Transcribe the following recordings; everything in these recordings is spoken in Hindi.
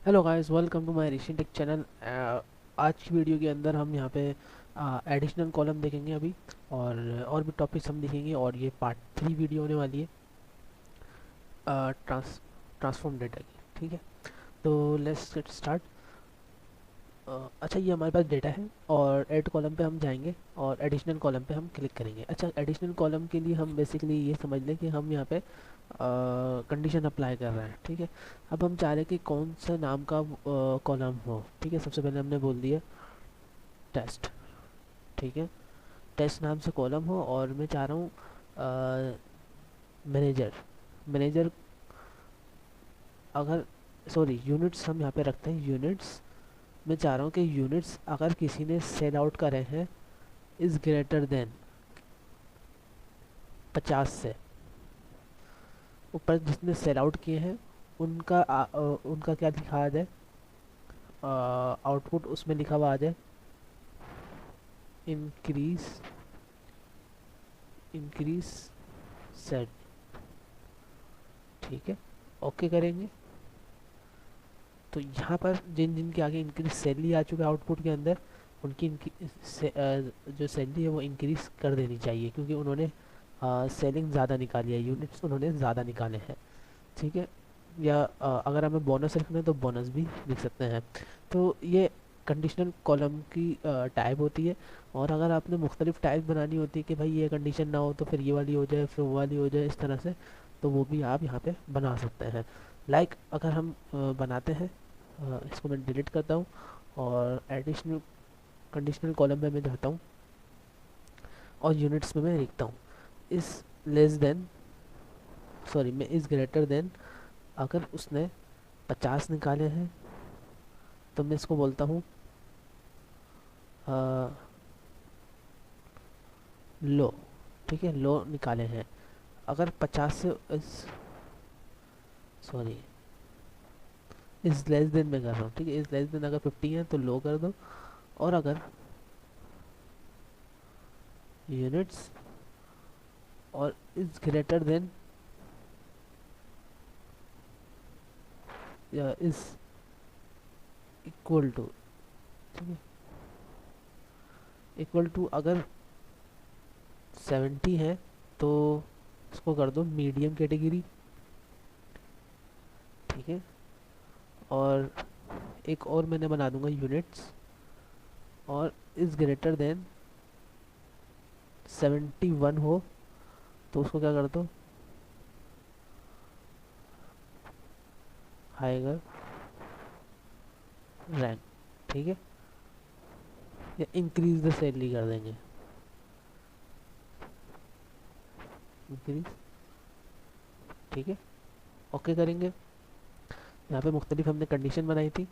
Hello guys, welcome to my Rishi tech channel. आज की वीडियो के अंदर हम यहाँ पे एडिशनल कॉलम देखेंगे अभी। और भी टॉपिक्स हम देखेंगे और ये पार्ट 3 वीडियो होने वाली है ट्रांसफॉर्म डेटा की। ठीक है, तो लेट्स गेट स्टार्ट। अच्छा, ये हमारे पास डेटा है और ऐड कॉलम पे हम जाएंगे और एडिशनल कॉलम पे हम क्लिक करेंगे। अच्छा, एडिशनल कॉलम के लिए हम बेसिकली ये समझ लें कि हम यहाँ पे कंडीशन अप्लाई कर रहे हैं। ठीक है, अब हम चाह रहे हैं कि कौन सा नाम का कॉलम हो। ठीक है, सबसे पहले हमने बोल दिया टेस्ट। ठीक है, टेस्ट नाम से कॉलम हो और मैं चाह रहा हूँ मैनेजर। मैनेजर अगर सॉरी यूनिट्स हम यहाँ पे रखते हैं। यूनिट्स मैं चाह रहा हूँ कि यूनिट्स अगर किसी ने सेल आउट करे हैं इज़ ग्रेटर देन 50 से ऊपर, जिसने सेल आउट किए हैं उनका उनका क्या लिखा आ जाए, आउटपुट उसमें लिखा हुआ आ जाए इंक्रीज इंक्रीज सेट। ठीक है, ओके करेंगे तो यहाँ पर जिन जिन के आगे इंक्रीज सैलरी आ चुका है आउटपुट के अंदर, उनकी जो सैलरी है वो इंक्रीज कर देनी चाहिए, क्योंकि उन्होंने सेलिंग ज़्यादा निकाली है, यूनिट्स उन्होंने ज़्यादा निकाले हैं। ठीक है, या अगर हमें बोनस लिखना है तो बोनस भी लिख सकते हैं। तो ये कंडीशनल कॉलम की टाइप होती है। और अगर आपने मुख्तलिफ टाइप बनानी होती है कि भाई ये कंडीशन ना हो तो फिर ये वाली हो जाए, फिर वो वाली हो जाए, इस तरह से, तो वो भी आप यहाँ पे बना सकते हैं। अगर हम बनाते हैं, इसको मैं डिलीट करता हूँ और एडिशनल कंडीशनल कॉलम में मैं जाता हूँ और यूनिट्स में मैं लिखता हूँ इस लेस देन सॉरी मैं इज़ ग्रेटर देन। अगर उसने 50 निकाले हैं तो मैं इसको बोलता हूँ लो। ठीक है, लो निकाले हैं। अगर 50 से सॉरी इज़ लेस देन में कर रहा हूँ। ठीक है, इज़ लेस देन अगर 50 है तो लो कर दो, और अगर यूनिट्स और इज़ ग्रेटर देन या इज़ इक्वल टू, ठीक है, इक्वल टू अगर 70 है तो इसको कर दो मीडियम कैटेगरी। ठीक है, और एक और मैंने बना दूंगा यूनिट्स और इज़ ग्रेटर देन 71 हो तो उसको क्या कर दो हाइगर रैंक। ठीक है, या इंक्रीज द सैलरी कर देंगे, इंक्रीज। ठीक है, ओके करेंगे। यहाँ पे मुख्तलिफ हमने कंडीशन बनाई थी,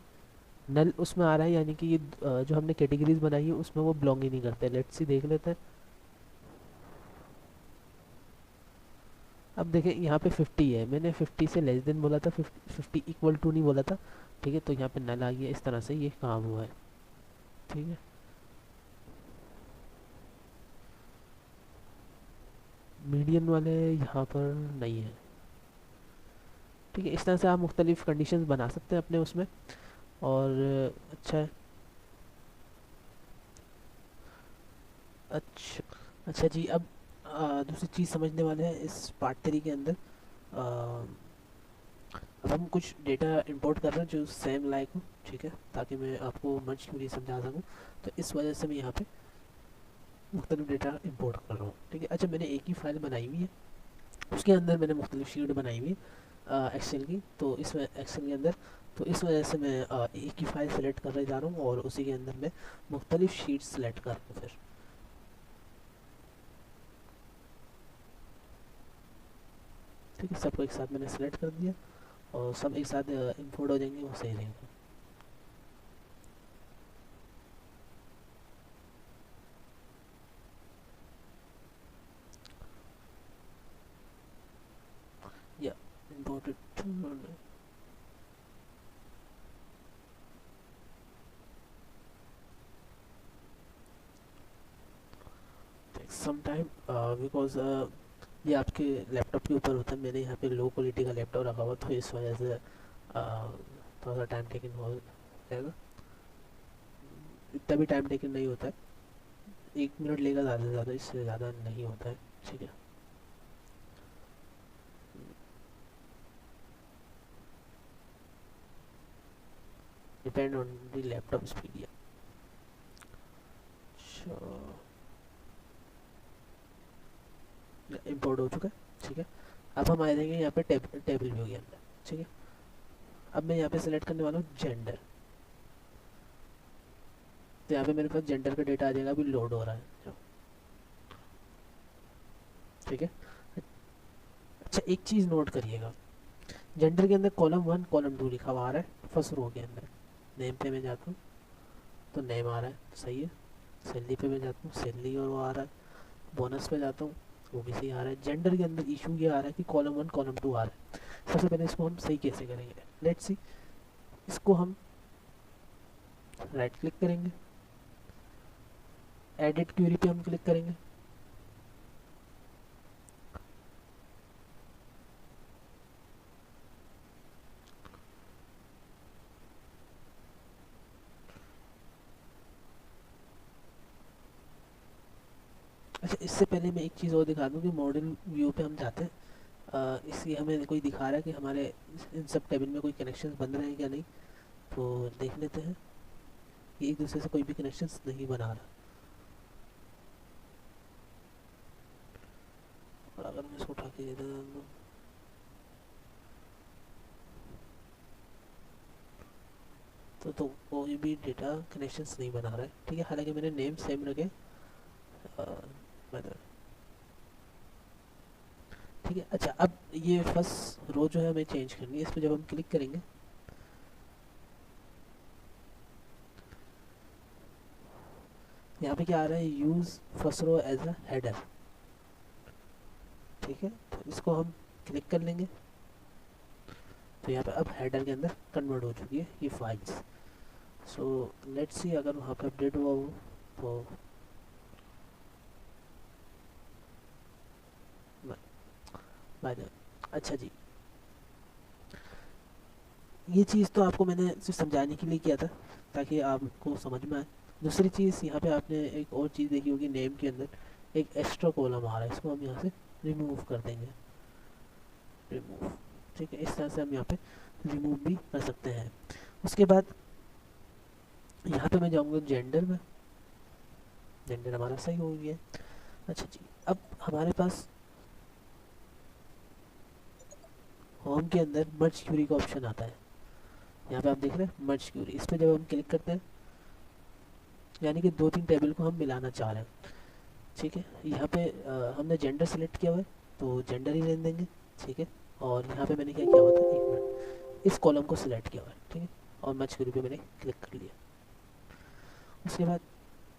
नल उसमें आ रहा है, यानी कि ये जो हमने कैटेगरीज बनाई है उसमें वो बिलोंग ही नहीं करते। लेट्स सी देख लेते हैं। अब देखें यहाँ पे 50 है, मैंने 50 से लेस देन बोला था, 50 इक्वल टू नहीं बोला था। ठीक है, तो यहाँ पे नल आ गया। इस तरह से ये काम हुआ है। ठीक है, मीडियन वाले यहाँ पर नहीं है। ठीक है, इस तरह से आप मुख्तलिफ कंडीशंस बना सकते हैं अपने उसमें, और अच्छा है। अच्छा अच्छा जी, अब दूसरी चीज़ समझने वाले हैं इस पार्ट 3 के अंदर। अ, अब हम कुछ डेटा इंपोर्ट कर रहे हैं जो सेम लाइक हो। ठीक है, ताकि मैं आपको मच क्यों नहीं समझा सकूँ, तो इस वजह से मैं यहाँ पे मुख्तलिफ डेटा इंपोर्ट कर रहा हूँ। ठीक है, अच्छा, मैंने एक ही फाइल बनाई हुई है, उसके अंदर मैंने मुख्तलिफ शीट बनाई हुई है एक्सेल की। तो इसमें एक्सेल के अंदर, तो इस वजह से मैं एक ही फाइल सेलेक्ट करने जा रहा हूँ और उसी के अंदर मैं मुख्तलिफ शीट्स सेलेक्ट कर रहा हूँ। फिर ठीक है, सबको एक साथ मैंने सेलेक्ट कर दिया और सब एक साथ इंपोर्ट हो जाएंगे, वो सही रहेगा। या इंपोर्टेड सम टाइम बिकॉज ये आपके लैपटॉप के ऊपर होता है। मैंने यहाँ पे लो क्वालिटी का लैपटॉप रखा हुआ, तो इस वजह से थोड़ा सा टाइम टेकिंग हो जाएगा, इतना भी टाइम टेकिंग नहीं होता है, 1 मिनट लेगा ज़्यादा से ज़्यादा, इससे ज़्यादा नहीं होता है। ठीक है, depend on the laptop speed. या इम्पोर्ट हो चुका है। ठीक है, अब हम आ जाएंगे यहाँ पे टेबल व्यू के अंदर। ठीक है, अब मैं यहाँ पे सेलेक्ट करने वाला हूँ जेंडर। तो यहाँ पे मेरे पास जेंडर का डेटा आ जाएगा, अभी लोड हो रहा है। ठीक है, अच्छा एक चीज़ नोट करिएगा, जेंडर के अंदर कॉलम 1 कॉलम 2 लिखा हुआ आ रहा है फर्स्ट रो के अंदर। नेम पे मैं जाता हूँ तो नेम आ रहा है, सही है। सैलरी पे मैं जाता हूँ, सैलरी और वो आ रहा है। बोनस पे जाता हूँ, वो भी सही आ रहा है। जेंडर के अंदर इशू ये आ रहा है कि कॉलम 1 कॉलम 2 आ रहा है। सबसे पहले इसको हम सही कैसे करेंगे, लेट्स सी। इसको हम राइट क्लिक करेंगे, एडिट क्यूरी पे हम क्लिक करेंगे। अच्छा, इससे पहले मैं एक चीज़ और दिखा दूँ कि मॉडल व्यू पे हम जाते हैं, इसलिए हमें कोई दिखा रहा है कि हमारे इन सब टेबल में कोई कनेक्शन बन रहे हैं क्या नहीं। तो देख लेते हैं कि एक दूसरे से कोई भी कनेक्शन नहीं बना रहा। और अगर मैं इसको उठा के इधर डाल दूँ, तो कोई भी डेटा कनेक्शंस नहीं बना रहा है। ठीक है, हालांकि मैंने नेम सेम रखे मेथड। ठीक है, अच्छा अब ये फर्स्ट रो जो है हमें चेंज करनी है। इस पर जब हम क्लिक करेंगे, यहाँ पे क्या आ रहा है, use first row as a header. ठीक है, तो इसको हम क्लिक कर लेंगे। तो यहाँ पे अब हेडर के अंदर कन्वर्ट हो चुकी है ये फाइल्स। सो लेट्स सी अगर वहाँ पे अपडेट हुआ हो तो बाय द। अच्छा जी, ये चीज़ तो आपको मैंने सिर्फ समझाने के लिए किया था ताकि आपको समझ में आए। दूसरी चीज़ यहाँ पे आपने एक और चीज़ देखी होगी, नेम के अंदर एक एक्स्ट्रा कॉलम आ रहा है, इसको हम यहाँ से रिमूव कर देंगे। रिमूव, ठीक है, इस तरह से हम यहाँ पे रिमूव भी कर सकते हैं। उसके बाद यहाँ पे मैं जाऊँगा जेंडर में, जेंडर हमारा सही हो गया। अच्छा जी, अब हमारे पास होम के अंदर मर्ज क्यूरी का ऑप्शन आता है। यहाँ पे आप देख रहे हैं मर्ज क्यूरी, इस पर जब हम क्लिक करते हैं यानी कि 2-3 टेबल को हम मिलाना चाह रहे हैं। ठीक है, यहाँ पे हमने जेंडर सेलेक्ट किया हुआ है तो जेंडर ही रहने देंगे। ठीक है, और यहाँ पे मैंने क्या किया हुआ था, एक मिनट, इस कॉलम को सिलेक्ट किया हुआ है। ठीक है, और मर्ज क्यूरी पे मैंने क्लिक कर लिया। उसके बाद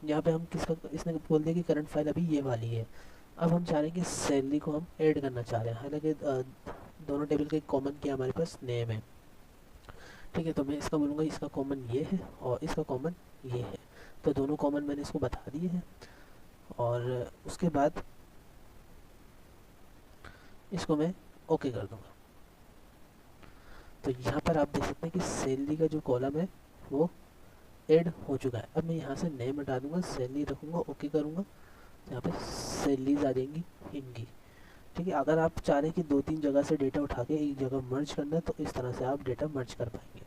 यहाँ पे हम किसका, इसने बोल दिया कि करंट फाइल अभी ये वाली है। अब हम चाह रहे हैं कि सैलरी को हम ऐड करना चाह रहे हैं, हालांकि दोनों टेबल का एक कॉमन क्या हमारे पास नेम है। ठीक है, तो मैं इसका बोलूँगा इसका कॉमन ये है और इसका कॉमन ये है, तो दोनों कॉमन मैंने इसको बता दिए हैं। और उसके बाद इसको मैं ओके कर दूँगा। तो यहाँ पर आप देख सकते हैं कि सैलरी का जो कॉलम है वो ऐड हो चुका है। अब मैं यहाँ से नेम हटा दूँगा, सैलरी रखूँगा, ओके करूँगा, तो यहाँ पे सैलरीज आ जाएंगी इनकी। ठीक है, अगर आप चाह रहे हैं कि 2-3 जगह से डेटा उठा के एक जगह मर्ज करना है तो इस तरह से आप डेटा मर्ज कर पाएंगे।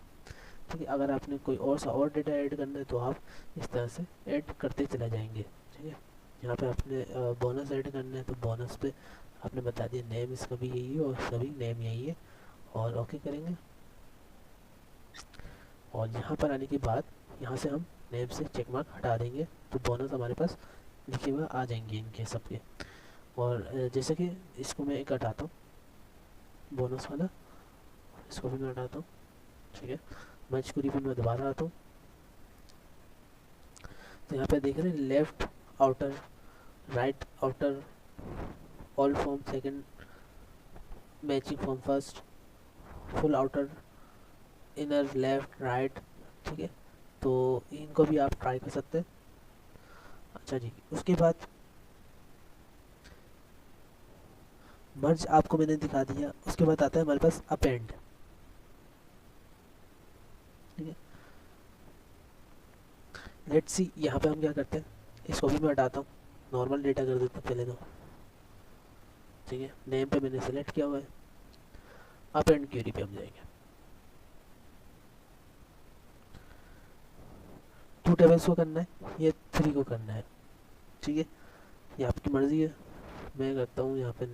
ठीक है, अगर आपने कोई और सा और डेटा ऐड करना है तो आप इस तरह से ऐड करते चले जाएंगे। ठीक है, यहाँ पे आपने बोनस ऐड करना है तो बोनस पे आपने बता दिया नेम इसका भी यही है और इसका भी नेम यही है, और ओके करेंगे। और यहाँ पर आने के बाद यहाँ से हम नेम से चेक मार्क हटा देंगे तो बोनस हमारे पास लिखे हुए आ जाएंगे इनके सबके। और जैसे कि इसको मैं एक हटाता हूँ, बोनस वाला, इसको भी मैं हटाता हूँ। ठीक है, मर्ज क्वेरी पे मैं दोबारा आता हूँ। तो यहाँ पे देख रहे हैं left outer, right outer, all form second, matching form first, full outer, inner left right. ठीक है, तो इनको भी आप ट्राई कर सकते हैं। अच्छा जी, उसके बाद मर्ज आपको मैंने दिखा दिया। उसके बाद आता है हमारे पास अपेंड। लेट्स सी यहाँ पे हम क्या करते हैं, इसको भी मैं हटाता हूँ, नॉर्मल डेटा कर देता हूँ पहले तो। ठीक है, नेम पे मैंने सेलेक्ट किया हुआ है, अप एंड क्यूरी पे हम जाएंगे। 2 टेबल्स को करना है या 3 को करना है, ठीक है, ये आपकी मर्ज़ी है। मैं करता हूँ यहाँ पे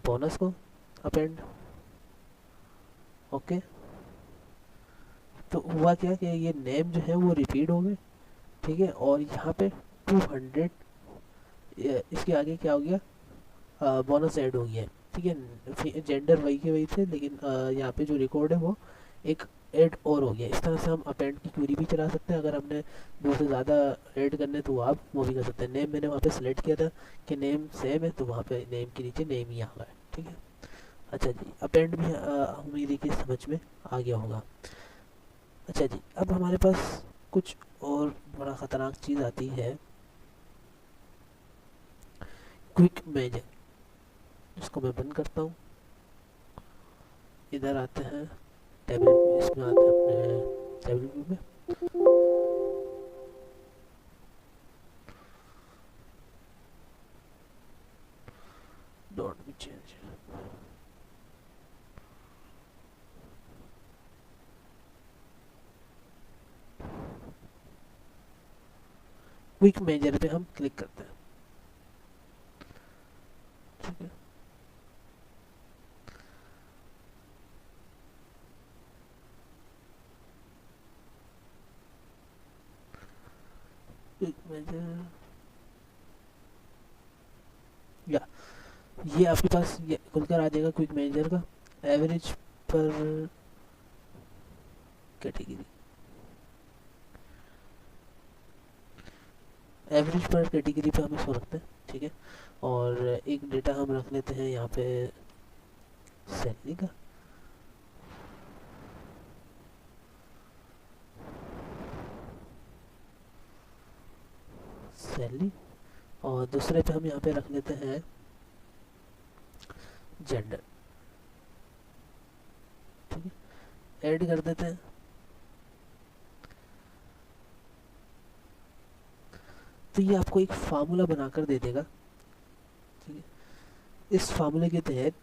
बोनस को अप एंड। ओके, तो हुआ क्या कि ये नेम जो है वो रिपीट हो गए, ठीक है, और यहाँ पे 200 इसके आगे क्या हो गया, बोनस ऐड हो गया है, ठीक है। जेंडर वही के वही थे, लेकिन यहाँ पे जो रिकॉर्ड है वो एक ऐड और हो गया। इस तरह से हम अपेंड की क्वेरी भी चला सकते हैं। अगर हमने 2 से ज़्यादा ऐड करने तो आप वो भी कर सकते हैं। नेम मैंने वहाँ पे सेलेक्ट किया था कि नेम सेम है, तो वहाँ पे नेम के नीचे नेम ही आ गया है, ठीक है। अच्छा जी, अपेंड भी उम्मीद है कि समझ में आ गया होगा। अच्छा जी, अब हमारे पास कुछ और बड़ा ख़तरनाक चीज़ आती है, क्विक मेजर, जिसको मैं बंद करता हूँ। इधर आते हैं टेबल, इसमें आते हैं अपने टेबल व्यू में। डॉट भी चेंज, क्विक मेजर पे हम क्लिक करते हैं, ठीक है। क्विक मेजर, या ये आपके पास ये खुलकर आ जाएगा क्विक मेजर का। एवरेज पर कैटेगरी, एवरेज पर कैटेगरी पे हम इसको रखते हैं, ठीक है। और एक डेटा हम रख लेते हैं यहाँ पे सैलरी का, सैलरी। और दूसरे पे हम यहाँ पे रख लेते हैं जेंडर, ठीक है, ऐड कर देते हैं। तो ये आपको एक फार्मूला बनाकर दे देगा, ठीक है। इस फार्मूले के तहत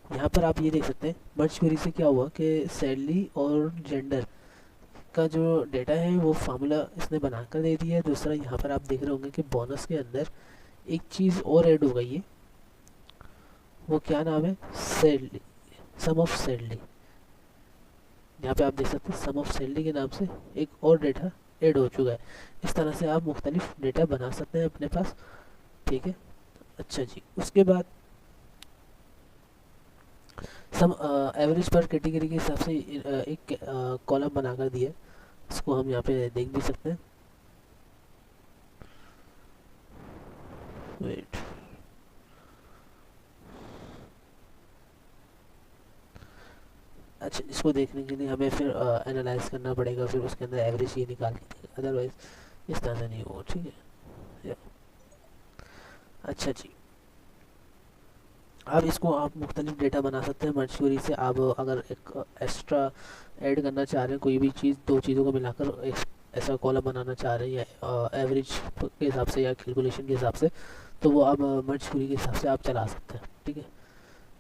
यहाँ पर आप ये देख सकते हैं, मर्ज क्वेरी से क्या हुआ कि सैलरी और जेंडर का जो डेटा है वो फार्मूला इसने बनाकर दे दिया है। दूसरा यहाँ पर आप देख रहे होंगे कि बोनस के अंदर एक चीज़ और ऐड हो गई है, वो क्या नाम है, सैलरी, सम ऑफ सैलरी। यहाँ पे आप देख सकते हैं सम ऑफ सैलरी के नाम से एक और डेटा ऐड हो चुका है। इस तरह से आप मुख्तलिफ डेटा बना सकते हैं अपने पास, ठीक है। अच्छा जी, उसके बाद सम एवरेज पर कैटेगरी के हिसाब से एक कॉलम बनाकर दिया है, इसको हम यहाँ पे देख भी सकते हैं। वेट, अच्छा, इसको देखने के लिए हमें फिर एनालाइज करना पड़ेगा, फिर उसके अंदर एवरेज ये निकाल के, अदरवाइज इस तरह से नहीं होगा, ठीक है। अच्छा जी, अब इसको आप मुख्तलिफ डेटा बना सकते हैं मर्ज क्वेरी से। आप अगर एक एक्स्ट्रा ऐड करना चाह रहे हैं, कोई भी चीज़, दो चीज़ों को मिलाकर एक ऐसा कॉलम बनाना चाह रहे हैं, या एवरेज के हिसाब से या कैलकुलेशन के हिसाब से, तो वो आप मर्ज क्वेरी के हिसाब से आप चला सकते हैं, ठीक है।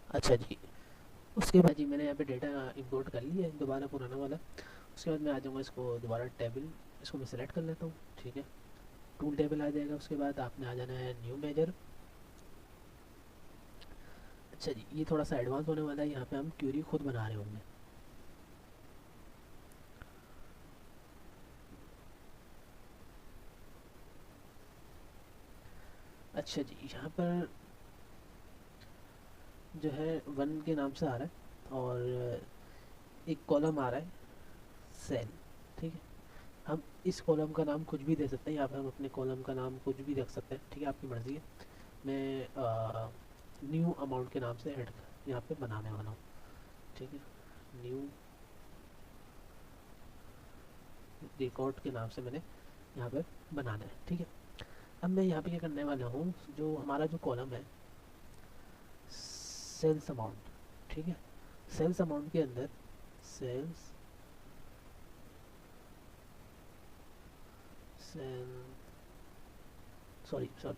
अच्छा जी, उसके बाद जी मैंने यहाँ पे डेटा इंपोर्ट कर लिया है दोबारा पुराना वाला। उसके बाद मैं आ जाऊँगा इसको दोबारा टेबल, इसको मैं सेलेक्ट कर लेता हूँ, ठीक है। टूल टेबल आ जाएगा, उसके बाद आपने आ जाना है न्यू मेजर। अच्छा जी, ये थोड़ा सा एडवांस होने वाला है, यहाँ पे हम क्यूरी खुद बना रहे होंगे। अच्छा जी, यहाँ पर जो है 1 के नाम से आ रहा है, और एक कॉलम आ रहा है सेल, ठीक है। हम इस कॉलम का नाम कुछ भी दे सकते हैं, यहाँ पर हम अपने कॉलम का नाम कुछ भी रख सकते हैं, ठीक है, आपकी मर्ज़ी है। मैं न्यू अमाउंट के नाम से ऐड यहाँ पे बनाने वाला हूँ, ठीक है। न्यू रिकॉर्ड के नाम से मैंने यहाँ पे बनाना है, ठीक है। अब मैं यहाँ पे क्या करने वाला हूँ, जो हमारा जो कॉलम है सेल्स अमाउंट, ठीक है, सेल्स अमाउंट के अंदर सेल्स सॉरी सॉरी,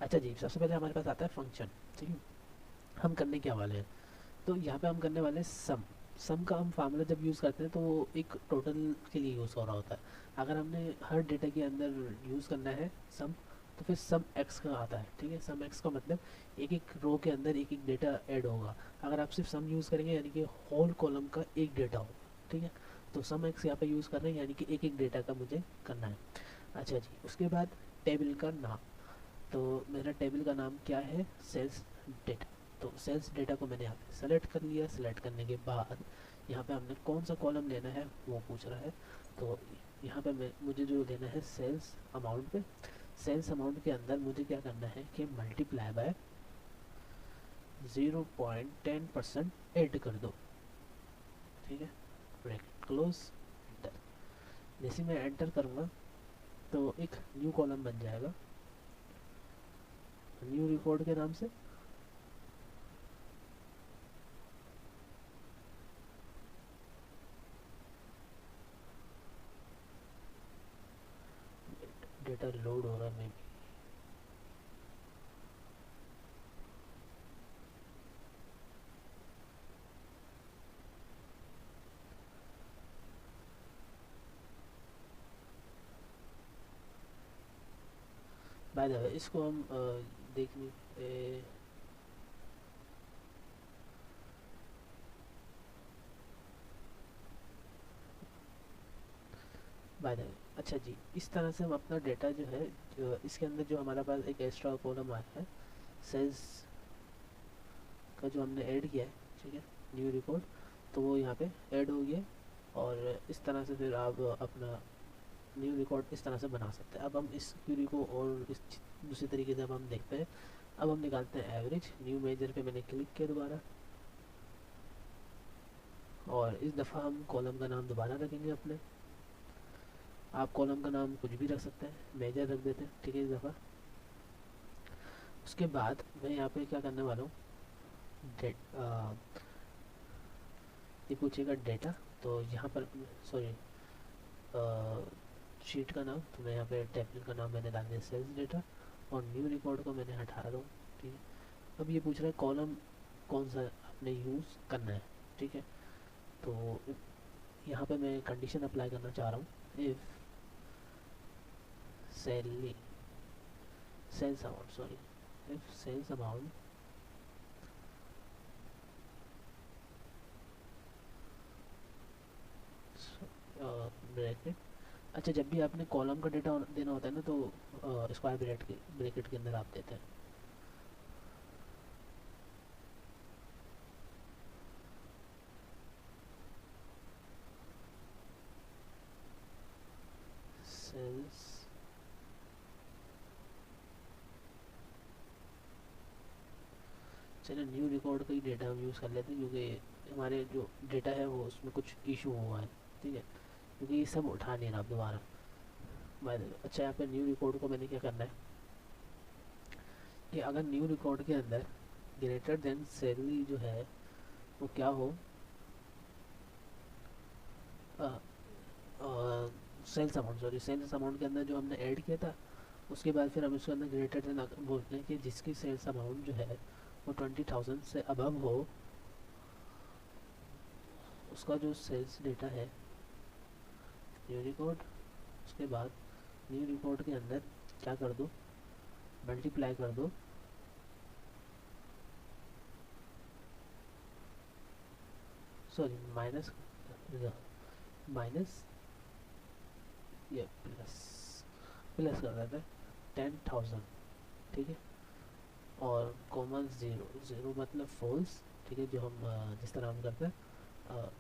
अच्छा जी, सबसे पहले हमारे पास आता है फंक्शन। ठीक है, हम करने क्या वाले हैं, तो यहाँ पे हम करने वाले हैं सम। सम का हम फार्मूला जब यूज़ करते हैं तो वो एक टोटल के लिए यूज़ हो रहा होता है। अगर हमने हर डेटा के अंदर यूज़ करना है सम, तो फिर सम एक्स का आता है। ठीक है, सम एक्स का मतलब एक एक रो के अंदर एक एक डेटा ऐड होगा। अगर आप सिर्फ सम यूज़ करेंगे यानी कि होल कॉलम का एक डेटा होगा। ठीक है, तो सम एक्स यहाँ पे यूज़ कर रहे हैं यानी कि एक एक डेटा का मुझे करना है। अच्छा जी, उसके बाद टेबल का नाम। तो मेरा टेबल का नाम क्या है, सेल्स डेटा। तो सेल्स डेटा को मैंने यहाँ पे सेलेक्ट कर लिया। सेलेक्ट करने के बाद यहाँ पे हमने कौन सा कॉलम लेना है वो पूछ रहा है। तो यहाँ पे मुझे जो लेना है सेल्स अमाउंट पे, सेल्स अमाउंट के अंदर मुझे क्या करना है कि मल्टीप्लाई बाय 0.10% ऐड कर दो। ठीक है, ब्रैकेट क्लोज, एंटर। जैसे मैं एंटर करूँगा तो एक न्यू कॉलम बन जाएगा न्यू रिकॉर्ड के नाम से। डेटा लोड हो रहा है may be. By the way इसको हम देखने बाय द वे, अच्छा जी, इस तरह से हम अपना डेटा जो है, जो इसके अंदर जो हमारा पास एक एक्स्ट्रा कॉलम आया है सेल्स का जो हमने ऐड किया है। ठीक है, न्यू रिकॉर्ड, तो वो यहाँ पे ऐड हो गया। और इस तरह से फिर आप अपना न्यू रिकॉर्ड इस तरह से बना सकते हैं। अब हम इस क्यूरी को और इस दूसरी तरीके से अब हम देखते हैं। अब हम निकालते हैं एवरेज। न्यू मेजर पे मैंने क्लिक किया दोबारा, और इस दफ़ा हम कॉलम का नाम दोबारा रखेंगे अपने। आप कॉलम का नाम कुछ भी रख सकते हैं, मेजर रख देते हैं। ठीक है, इस दफ़ा। उसके बाद मैं यहाँ पे क्या करने वाला हूँ, डेट ये पूछेगा डेटा, तो यहाँ पर सॉरी शीट का नाम, तो मैं यहाँ पे टेबल का नाम मैंने डाल दिया सेल्स डेटा, और न्यू रिकॉर्ड को मैंने हटा रहा हूँ। ठीक है, अब ये पूछ रहा है कॉलम कौन सा आपने यूज़ करना है। ठीक है, तो यहाँ पे मैं कंडीशन अप्लाई करना चाह रहा हूँ, if salary sales amount, sorry, if sales amount bracket. अच्छा, जब भी आपने कॉलम का डेटा देना होता है ना, तो स्क्वायर ब्रैकेट के अंदर आप देते हैं। सेल्स, चलिए न्यू रिकॉर्ड का ही डेटा हम यूज़ कर लेते हैं, क्योंकि हमारे जो डेटा है वो उसमें कुछ इशू हुआ है। ठीक है, क्योंकि ये सब उठा नहीं रहा आप दोबारा। अच्छा, यहाँ पे न्यू रिकॉर्ड को मैंने क्या करना है कि अगर न्यू रिकॉर्ड के अंदर ग्रेटर देन सैलरी जो है वो क्या हो, sales amount, sorry, sales amount के अंदर जो हमने ऐड किया था, उसके बाद फिर हम इसके अंदर ग्रेटर देन बोलते हैं कि जिसकी सेल्स अमाउंट जो है वो 20,000 से अबव हो, उसका जो सेल्स डेटा है न्यू रिकॉर्ड। उसके बाद न्यू रिकॉर्ड के अंदर क्या कर दो, मल्टीप्लाई कर दो सॉरी माइनस माइनस ये प्लस प्लस कर देते हैं 10,000। ठीक है, और कॉमन ज़ीरो, ज़ीरो मतलब फॉल्स। ठीक है, जो हम जिस तरह हम करते हैं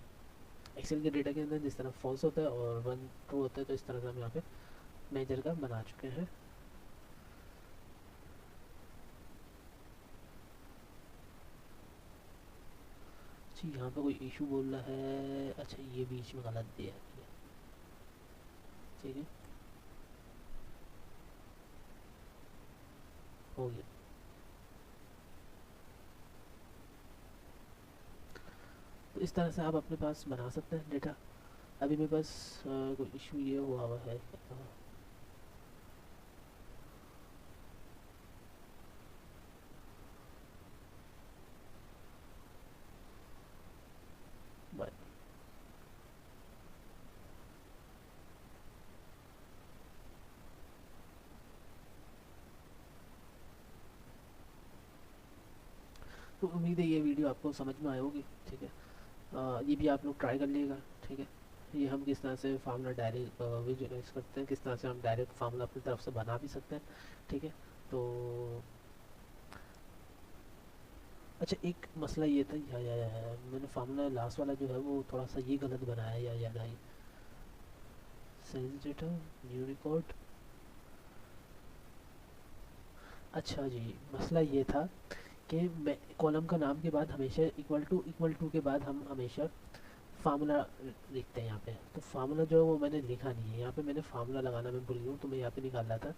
एक्सेल के डेटा के अंदर जिस तरह फॉल्स होता है और वन ट्रू होता है, तो इस तरह से हम यहाँ पे मेजर का बना चुके हैं। जी, यहाँ पे कोई इशू बोल रहा है, अच्छा ये बीच में गलत दिया है। ठीक है, हो गया। तो इस तरह से आप अपने पास बना सकते हैं डेटा। अभी मेरे पास कोई इशू ये हुआ है, तो उम्मीद है ये वीडियो आपको समझ में आए होगी, ठीक है। ये भी आप लोग ट्राई कर लीजिएगा, ठीक है। ये हम किस तरह से फार्मूला डायरेक्ट विजुअलाइज करते हैं, किस तरह से हम डायरेक्ट फार्मूला अपनी तरफ से बना भी सकते हैं, ठीक है। तो अच्छा, एक मसला ये था, मैंने फार्मूला लास्ट वाला जो है वो थोड़ा सा ये गलत बनाया, या याद आई, सेल्स डेटा न्यू रिकॉर्ड। अच्छा जी, मसला ये था कि मैं कॉलम का नाम के बाद हमेशा इक्वल टू के बाद हम हमेशा फार्मूला लिखते हैं यहाँ पे। तो फार्मूला जो है वो मैंने लिखा नहीं है यहाँ पे, मैंने फार्मूला लगाना मैं भूल गया हूँ, तो मैं यहाँ पे निकाल रहा था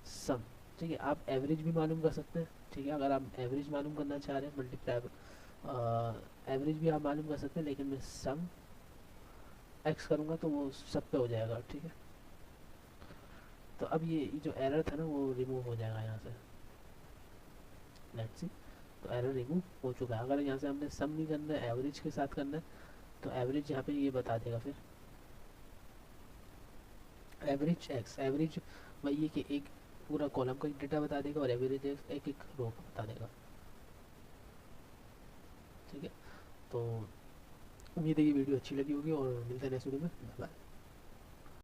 सम, ठीक है। आप एवरेज भी मालूम कर सकते हैं, ठीक है। अगर आप एवरेज मालूम करना चाह रहे हैं, मल्टीप्लाई एवरेज भी आप मालूम कर सकते हैं, लेकिन मैं सम एक्स करूँगा तो वो सब पे हो जाएगा, ठीक है। तो अब ये जो एरर था ना वो रिमूव हो जाएगा यहाँ से, लेट्स सी। तो एरर रिमूव हो चुका है। अगर यहाँ से हमने सम नहीं करना है, एवरेज के साथ करना है, तो एवरेज यहाँ पे ये बता देगा फिर एवरेज एक्स। एवरेज वही है कि एक पूरा कॉलम का डेटा बता देगा, और एवरेज एक एक रो का बता देगा, ठीक है। तो उम्मीद है ये वीडियो अच्छी लगी होगी, और मिलते हैं नेक्स्ट वीडियो में। बाय।